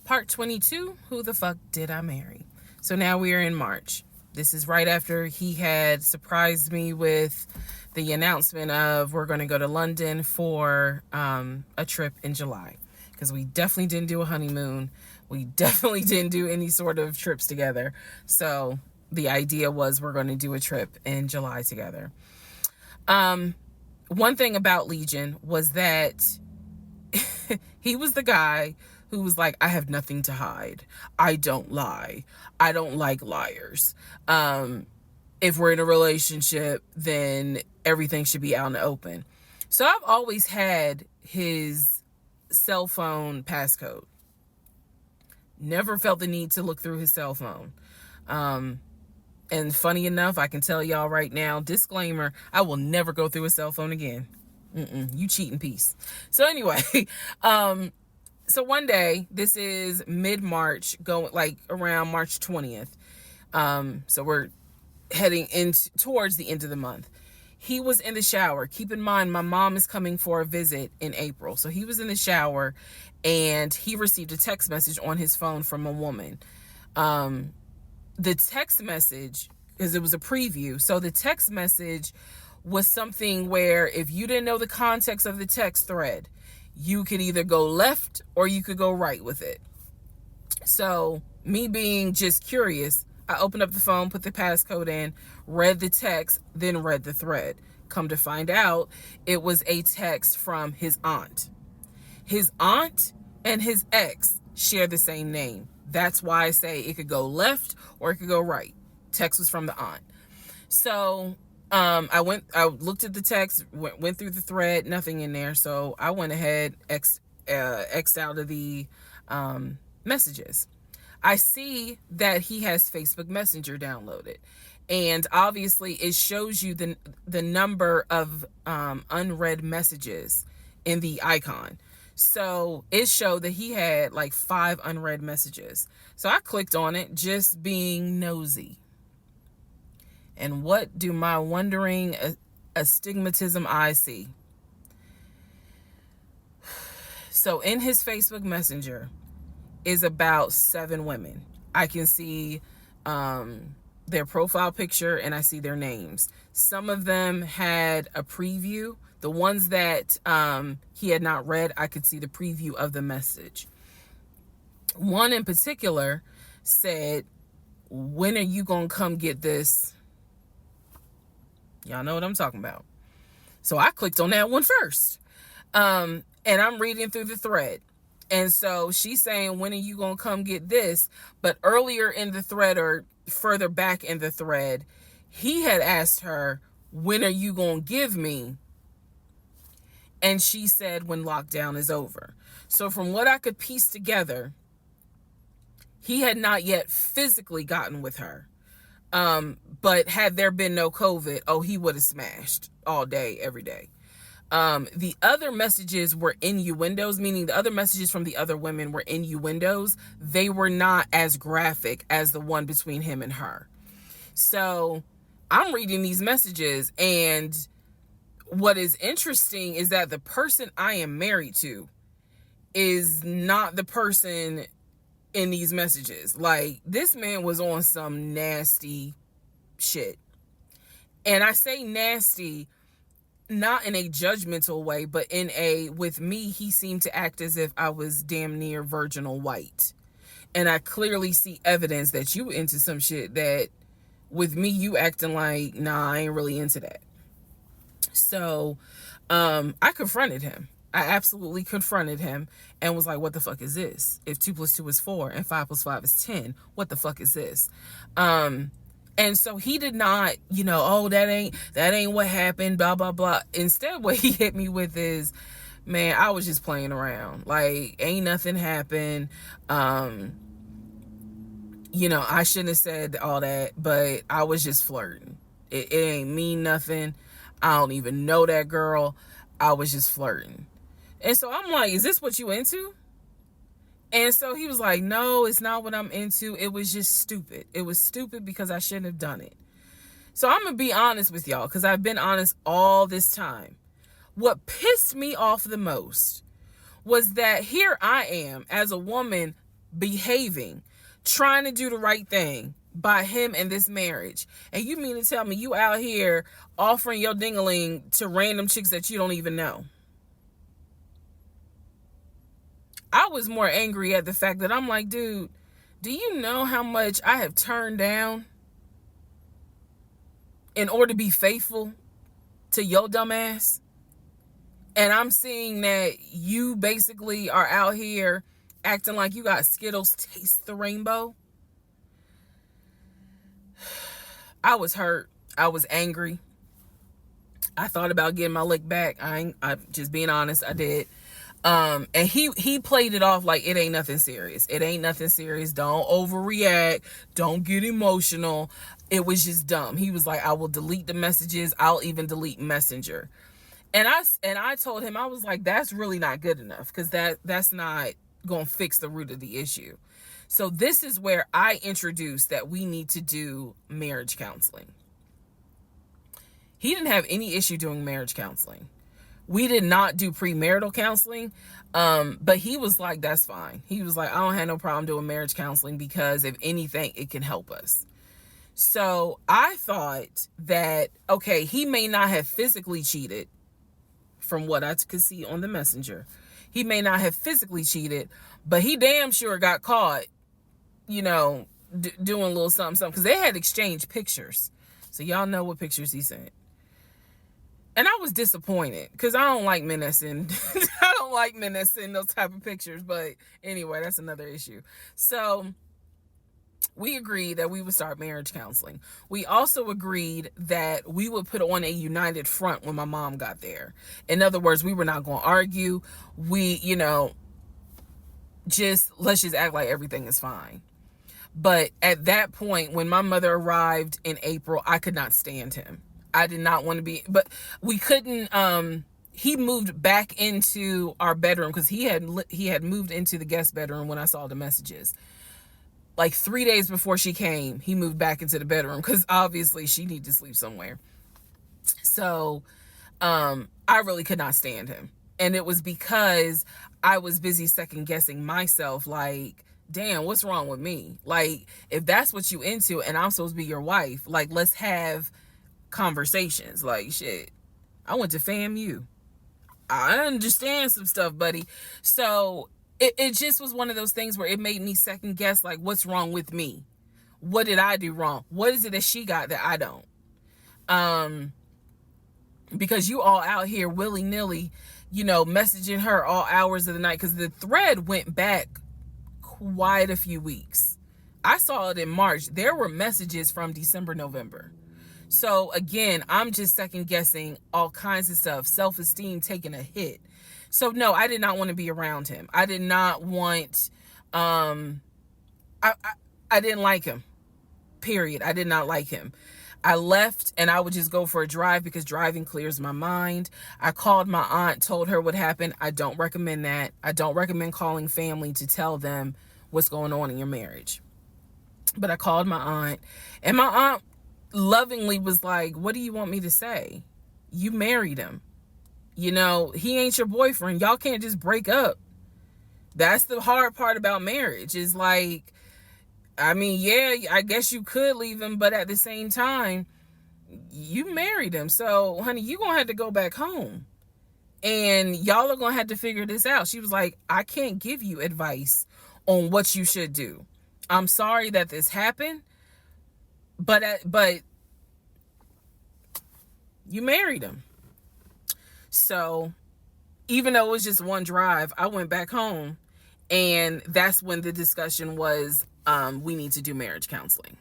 Part 22, who the fuck did I marry? So now we are in March. This is right after he had surprised me with the announcement of we're going to go to London for a trip in July. Because we definitely didn't do a honeymoon. We definitely didn't do any sort of trips together. So the idea was we're going to do a trip in July together. One thing about Legion was that he was the guy who was like, I have nothing to hide. I don't lie. I don't like liars. If we're in a relationship, then everything should be out in the open. So I've always had his cell phone passcode. Never felt the need to look through his cell phone. And funny enough, I can tell y'all right now, disclaimer, I will never go through a cell phone again. You cheating piece. So anyway, so one day, this is mid-March, going like around March 20th. So we're heading towards the end of the month. He was in the shower. Keep in mind, my mom is coming for a visit in April. So he was in the shower and he received a text message on his phone from a woman. The text message, because it was a preview. So the text message was something where if you didn't know the context of the text thread, you could either go left or you could go right with it. So me being just curious, I opened up the phone, put the passcode in, read the text, then read the thread. Come to find out, it was a text from his aunt. His aunt and his ex share the same name. That's why I say it could go left or it could go right. Text was from the aunt. So I looked at the text, went through the thread, nothing in there. So I went ahead, X'd out of the messages. I see that he has Facebook Messenger downloaded. And obviously it shows you the number of unread messages in the icon. So it showed that he had like 5 unread messages. So I clicked on it, just being nosy. And what do my wondering astigmatism eyes see? So in his Facebook Messenger is about 7 women. I can see their profile picture and I see their names. Some of them had a preview. The ones that he had not read, I could see the preview of the message. One in particular said, when are you going to come get this? Y'all know what I'm talking about. So I clicked on that one first. And I'm reading through the thread. And so she's saying, when are you going to come get this? But earlier in the thread, or further back in the thread, he had asked her, when are you going to give me? And she said, when lockdown is over. So from what I could piece together, he had not yet physically gotten with her. But had there been no COVID, he would have smashed all day, every day. The other messages were innuendos, meaning the other messages from the other women were innuendos. They were not as graphic as the one between him and her. So I'm reading these messages, and what is interesting is that the person I am married to is not the person in these messages. Like, this man was on some nasty shit. And I say nasty, not in a judgmental way, but in a, with me, he seemed to act as if I was damn near virginal white. And I clearly see evidence that you into some shit that with me, you acting like, nah, I ain't really into that. So, I confronted him. I absolutely confronted him and was like, what the fuck is this? If 2 + 2 is 4 and 5 + 5 is 10, what the fuck is this? And so he did not, that ain't what happened, blah, blah, blah. Instead, what he hit me with is, man, I was just playing around. Like, ain't nothing happened. I shouldn't have said all that, but I was just flirting. It ain't mean nothing. I don't even know that girl. I was just flirting. And so I'm like, is this what you into? And so he was like, no, it's not what I'm into. It was just stupid. It was stupid because I shouldn't have done it. So I'm going to be honest with y'all, because I've been honest all this time. What pissed me off the most was that here I am as a woman behaving, trying to do the right thing by him and this marriage. And you mean to tell me you out here offering your dingaling to random chicks that you don't even know? I was more angry at the fact that I'm like, dude, do you know how much I have turned down in order to be faithful to your dumb ass? And I'm seeing that you basically are out here acting like you got Skittles taste the rainbow. I was hurt. I was angry. I thought about getting my lick back. I'm just being honest, I did. And he played it off like it ain't nothing serious. It ain't nothing serious. Don't overreact. Don't get emotional. It was just dumb. He was like, I will delete the messages. I'll even delete Messenger. And I told him, I was like, that's really not good enough, because that's not going to fix the root of the issue. So this is where I introduced that we need to do marriage counseling. He didn't have any issue doing marriage counseling. We did not do premarital counseling, but he was like, that's fine. He was like, I don't have no problem doing marriage counseling because if anything, it can help us. So I thought that, okay, he may not have physically cheated from what I could see on the messenger. He may not have physically cheated, but he damn sure got caught, doing a little something, because they had exchanged pictures. So y'all know what pictures he sent. And I was disappointed because I don't like men that send those type of pictures. But anyway, that's another issue. So we agreed that we would start marriage counseling. We also agreed that we would put on a united front when my mom got there. In other words, we were not going to argue. We, let's just act like everything is fine. But at that point, when my mother arrived in April, I could not stand him. I did not want to be, but we couldn't, he moved back into our bedroom because he had moved into the guest bedroom when I saw the messages. Like 3 days before she came, he moved back into the bedroom because obviously she needed to sleep somewhere. So, I really could not stand him. And it was because I was busy second guessing myself. Like, damn, what's wrong with me? Like, if that's what you into and I'm supposed to be your wife, like, let's have conversations. Like, shit, I went to FAMU. I understand some stuff, buddy. So it just was one of those things where it made me second guess, like, what's wrong with me? What did I do wrong? What is it that she got that I don't? Because you all out here willy-nilly, messaging her all hours of the night, because the thread went back quite a few weeks. I saw it in March. There were messages from December, November. So again, I'm just second guessing all kinds of stuff, self-esteem taking a hit. So no, I did not want to be around him. I did not want, I didn't like him, period. I did not like him. I left and I would just go for a drive because driving clears my mind. I called my aunt, told her what happened. I don't recommend that. I don't recommend calling family to tell them what's going on in your marriage. But I called my aunt, and my aunt lovingly was like, what do you want me to say? You married him. He ain't your boyfriend. Y'all can't just break up. That's the hard part about marriage, is like, I mean, yeah, I guess you could leave him, but at the same time, you married him. So, honey, you're going to have to go back home. And y'all are going to have to figure this out. She was like, I can't give you advice on what you should do. I'm sorry that this happened, but you married him. So even though it was just one drive, I went back home, and that's when the discussion was, we need to do marriage counseling.